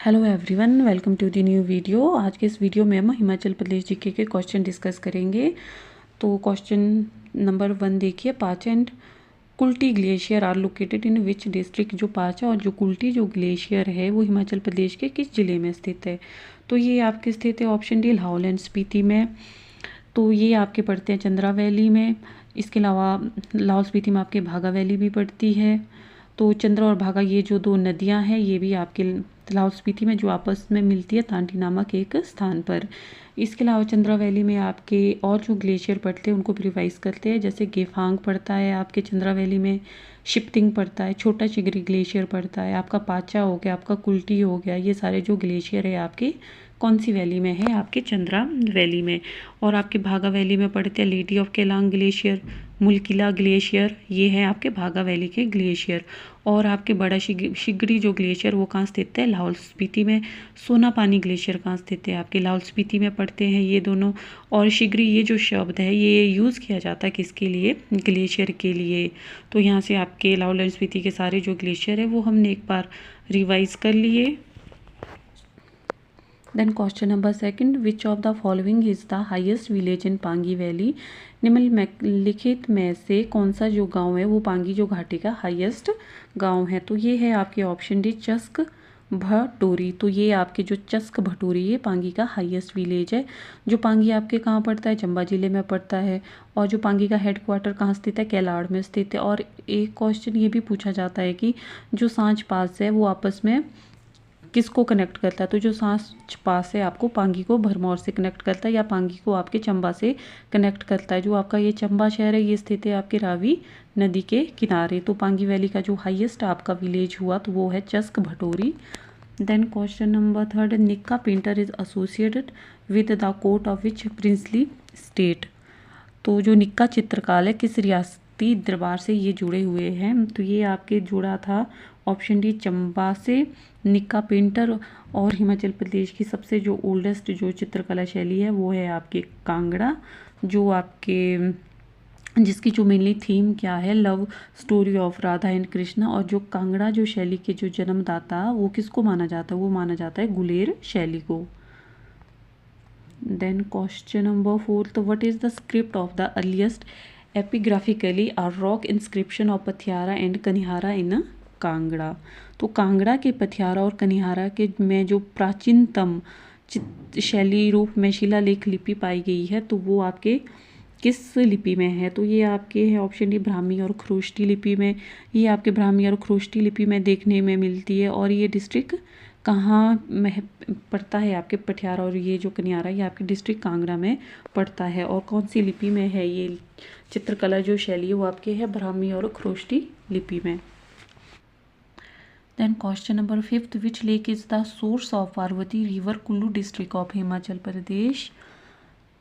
Hello everyone, welcome to the new video. आज के इस वीडियो में हम हिमाचल प्रदेश जीके के क्वेश्चन डिस्कस करेंगे। तो क्वेश्चन नंबर 1 देखिए, Pacha and Kulti glacier are located in which district. जो पाचा और जो कुल्टी जो ग्लेशियर है वो हिमाचल प्रदेश के किस जिले में स्थित है? तो ये आपके स्थित है option D Lahaul and Spiti में। तो ये आपके पड़ते हैं चंद्रा वैली में। इसके अलावा लाहौल स्पीति में आपके भागा वैली भी पड़ती है। तो चंद्रा और भागा ये जो दो नदियां हैं ये भी आपके लाहौल स्पीति में जो आपस में मिलती है तांटी नामक एक स्थान पर। इसके अलावा चंद्रा वैली में आपके और जो ग्लेशियर पड़ते हैं उनको भी रिवाइज करते हैं। जैसे गेफांग पड़ता है आपके चंद्रा वैली में, शिप्तिंग पड़ता है, छोटा चिगरी ग्लेशियर पड़ता है, आपका पाचा हो गया, आपका कुल्टी हो गया। ये सारे जो ग्लेशियर है आपके कौन सी वैली में है? आपके चंद्रा वैली में। और आपके भागा वैली में पड़ते हैं Lady of Keylong glacier, Mulkila glacier, ये है आपके भागा वैली के ग्लेशियर। और आपके बड़ा शिगरी जो ग्लेशियर वो कहाँ स्थित है? लाहौल स्पीति में। सोना पानी ग्लेशियर कहाँ स्थित है? आपके लाहौल स्पीति में पड़ते हैं ये दोनों। और शिगरी ये जो शब्द है ये यूज़ किया जाता है किसके लिए? ग्लेशियर के लिए। तो यहाँ से आपके लाहौल एंड स्पीति के सारे जो ग्लेशियर है वो हमने एक बार रिवाइज कर लिए। Then question number 2, which of the following is the highest village in Pangi valley. निम्नलिखित में से कौन सा जो गांव है वो पांगी जो घाटी का हाईएस्ट गांव है? तो ये है आपके ऑप्शन डी चस्क भटोरी। तो ये आपके जो चस्क भटोरी ये पांगी का हाईएस्ट विलेज है। जो पांगी आपके कहाँ पड़ता है? चंबा जिले में पड़ता है। और जो पांगी का हेडक्वार्टर कहाँ स्थित है? केलाड़ में स्थित है। और एक क्वेश्चन ये भी पूछा जाता है कि जो सांच पास है वो आपस में किसको कनेक्ट करता है? तो जो सांच पास है आपको पांगी को भरमौर से कनेक्ट करता है या पांगी को आपके चंबा से कनेक्ट करता है। जो आपका ये चंबा शहर है ये स्थित है आपके रावी नदी के किनारे। तो पांगी वैली का जो हाईएस्ट आपका विलेज हुआ तो वो है चस्क भटोरी। देन क्वेश्चन नंबर 3, निक्का painter is associated with the court of which princely state. तो जो निक्का चित्रकार है किस रियासती दरबार से ये जुड़े हुए हैं? तो ये आपके जुड़ा था ऑप्शन डी चंबा से निक्का पेंटर। और हिमाचल प्रदेश की सबसे जो ओल्डेस्ट जो चित्रकला शैली है वो है आपके कांगड़ा, जो आपके जिसकी जो मेनली थीम क्या है? Love story of Radha and Krishna. और जो कांगड़ा जो शैली के जो जन्मदाता वो किसको माना जाता है? वो माना जाता है गुलेर शैली को। Then question number 4, what is the script of the earliest epigraphically a rock inscription of पथियारा and कनिहारा in Kangra. तो कांगड़ा के पथियारा और कनिहारा के में जो प्राचीनतम शैली रूप में शिलालेख लिपि पाई गई है तो वो आपके किस लिपि में है? तो ये आपके है ऑप्शन डी ब्राह्मी और खरोष्टी लिपि में। ये आपके ब्राह्मी और खरोष्टी लिपि में देखने में मिलती है। और ये डिस्ट्रिक्ट कहाँ में पड़ता है? आपके पटियाला। और ये जो कनियारा ये आपके डिस्ट्रिक्ट कांगड़ा में पड़ता है। और कौन सी लिपि में है ये चित्रकला जो शैली है वो आपके है ब्राह्मी और खरोष्टी लिपि में। Then question number 5, which lake is the source of Parvati river, Kullu district of Himachal Pradesh.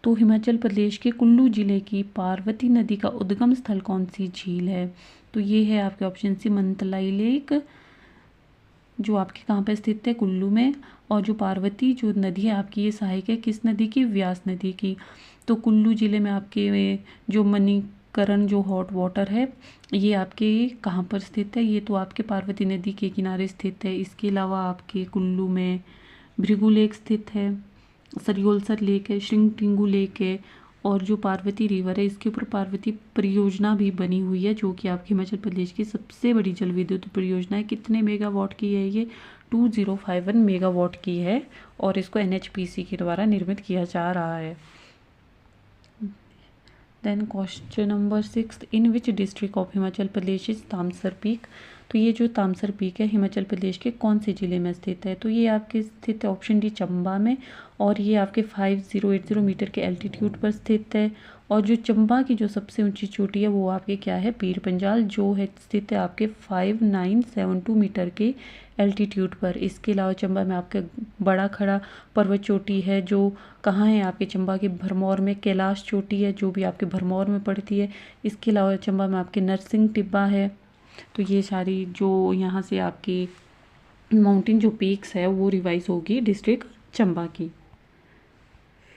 तो हिमाचल प्रदेश के कुल्लू जिले की पार्वती नदी का उद्गम स्थल कौन सी झील है? तो ये है आपके ऑप्शन सी मंतलाई लेक, जो आपके कहाँ पे स्थित है? कुल्लू में। और जो पार्वती जो नदी है आपकी ये सहायक है किस नदी की? व्यास नदी की। तो कुल्लू जिले में आपके जो मणिकरण जो हॉट वाटर है ये आपके कहाँ पर स्थित है? ये तो आपके पार्वती नदी के किनारे स्थित है। इसके अलावा आपके कुल्लू में भृगु लेक स्थित है, सरियोलसर लेक है, श्रिंगटिंगू लेक है। और जो पार्वती रिवर है इसके ऊपर पार्वती परियोजना भी बनी हुई है जो कि आपके हिमाचल प्रदेश की सबसे बड़ी जल विद्युत परियोजना है। कितने मेगावाट की है ये? 2051 मेगावाट की है। और इसको NHPC के द्वारा निर्मित किया जा रहा है। Then question number 6, in which district of Himachal Pradesh is Tamsar peak. तो ये जो तामसर पीक है हिमाचल प्रदेश के कौन से ज़िले में स्थित है? तो ये आपके स्थित है ऑप्शन डी चंबा में। और ये आपके 5080 मीटर के एल्टीट्यूड पर स्थित है। और जो चंबा की जो सबसे ऊंची चोटी है वो आपके क्या है? पीर पंजाल, जो है स्थित है आपके 5972 मीटर के एल्टीट्यूड पर। इसके अलावा चंबा में आपके बड़ा खड़ा पर्वत चोटी है जो कहाँ है? आपके चंबा के भरमौर में। कैलाश चोटी है जो भी आपके भरमौर में पड़ती है। इसके अलावा चंबा में आपके नरसिंह टिब्बा है। तो ये सारी जो यहाँ से आपकी माउंटेन जो पीक्स है वो रिवाइज होगी डिस्ट्रिक्ट चंबा की।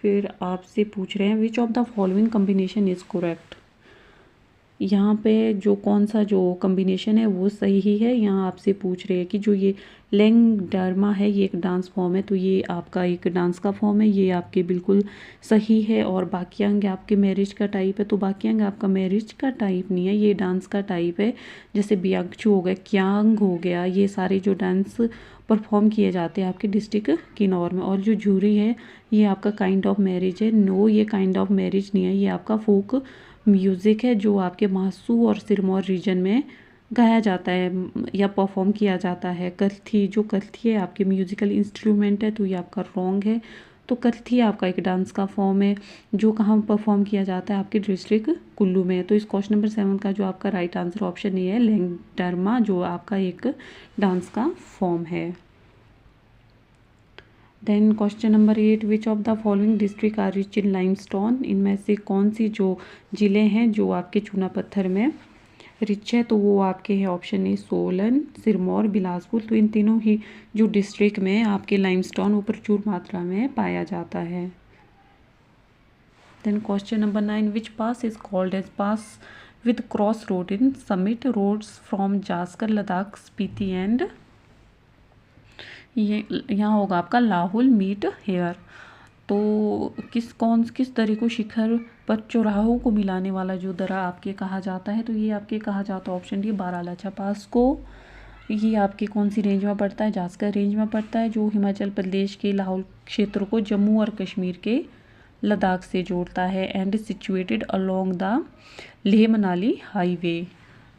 फिर आपसे पूछ रहे हैं विच of the following combination is correct. यहाँ पे जो कौन सा जो कॉम्बिनेशन है वो सही है। यहाँ आपसे पूछ रहे हैं कि जो ये लैंगडर्मा है ये एक डांस फॉर्म है, तो ये आपका एक डांस का फॉर्म है, ये आपके बिल्कुल सही है। और बाकी अंग आपके मैरिज का टाइप है, तो बाकी अंग आपका मैरिज का टाइप नहीं है, ये डांस का टाइप है। जैसे ब्यागचू हो गया, क्यांग हो गया, ये सारे जो डांस परफॉर्म किए जाते हैं आपके डिस्ट्रिक्ट किन्नौर में। और जो जूरी है ये आपका काइंड ऑफ मैरिज है। नो, ये काइंड ऑफ मैरिज नहीं है, ये आपका फोक म्यूज़िक है जो आपके मासू और सिरमौर रीजन में गाया जाता है या परफॉर्म किया जाता है। कलथी, जो कलथी है आपके म्यूज़िकल इंस्ट्रूमेंट है, तो ये आपका रॉन्ग है। तो कलथी आपका एक डांस का फॉर्म है जो कहाँ परफॉर्म किया जाता है, आपके डिस्ट्रिक्ट कुल्लू में। तो इस क्वेश्चन नंबर 7 का जो आपका राइट आंसर ऑप्शन ये है, लैंगडर्मा, जो आपका एक डांस का फॉर्म है। Then question number 8, which of the following district are rich in limestone, इनमें से कौन सी जो ज़िले हैं जो आपके चूना पत्थर में रिच है, तो वो आपके हैं ऑप्शन ए सोलन, सिरमौर, बिलासपुर। तो इन तीनों ही जो डिस्ट्रिक्ट में आपके लाइमस्टोन वो प्रचुर मात्रा में पाया जाता है। Then question number 9, which pass is called as pass with cross road in summit roads from Zanskar, Ladakh, Spiti and, ये यहाँ होगा आपका लाहुल मीट हेयर। तो किस दर्रे को शिखर पर चौराहों को मिलाने वाला जो दर्रा आपके कहा जाता है, तो ये आपके कहा जाता है ऑप्शन डी बारालाचा पास को। ये आपके कौन सी रेंज में पड़ता है, जास्कर रेंज में पड़ता है, जो हिमाचल प्रदेश के लाहौल क्षेत्र को जम्मू और कश्मीर के लद्दाख से जोड़ता है। And situated along the Leh Manali highway.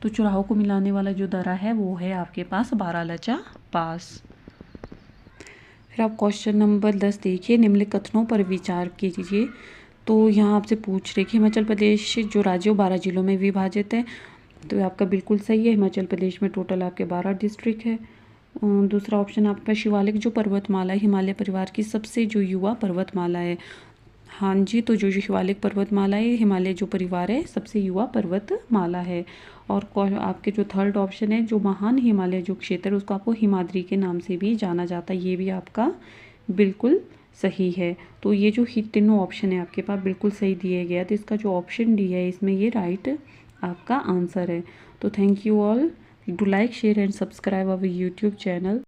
तो चौराहों को मिलाने वाला जो दर्रा है वो है आपके पास बारालाचा पास। फिर आप क्वेश्चन नंबर 10 देखिए, निम्नलिखित कथनों पर विचार कीजिए। तो यहाँ आपसे पूछ रहे कि हिमाचल प्रदेश जो राज्य 12 जिलों में विभाजित है, तो आपका बिल्कुल सही है। हिमाचल प्रदेश में टोटल आपके 12 डिस्ट्रिक्ट है। दूसरा ऑप्शन आपका शिवालिक जो पर्वतमाला है हिमालय परिवार की सबसे जो युवा पर्वतमाला है। हाँ जी, तो जो शिवालिक पर्वतमाला है हिमालय जो परिवार है सबसे युवा पर्वतमाला है। और आपके जो थर्ड ऑप्शन है, जो महान हिमालय जो क्षेत्र है उसको आपको हिमाद्री के नाम से भी जाना जाता है, ये भी आपका बिल्कुल सही है। तो ये जो तीनों ऑप्शन है आपके पास बिल्कुल सही दिए गया, तो इसका जो ऑप्शन डी है इसमें ये राइट आपका आंसर है। तो thank you all, do like, share and subscribe our YouTube channel.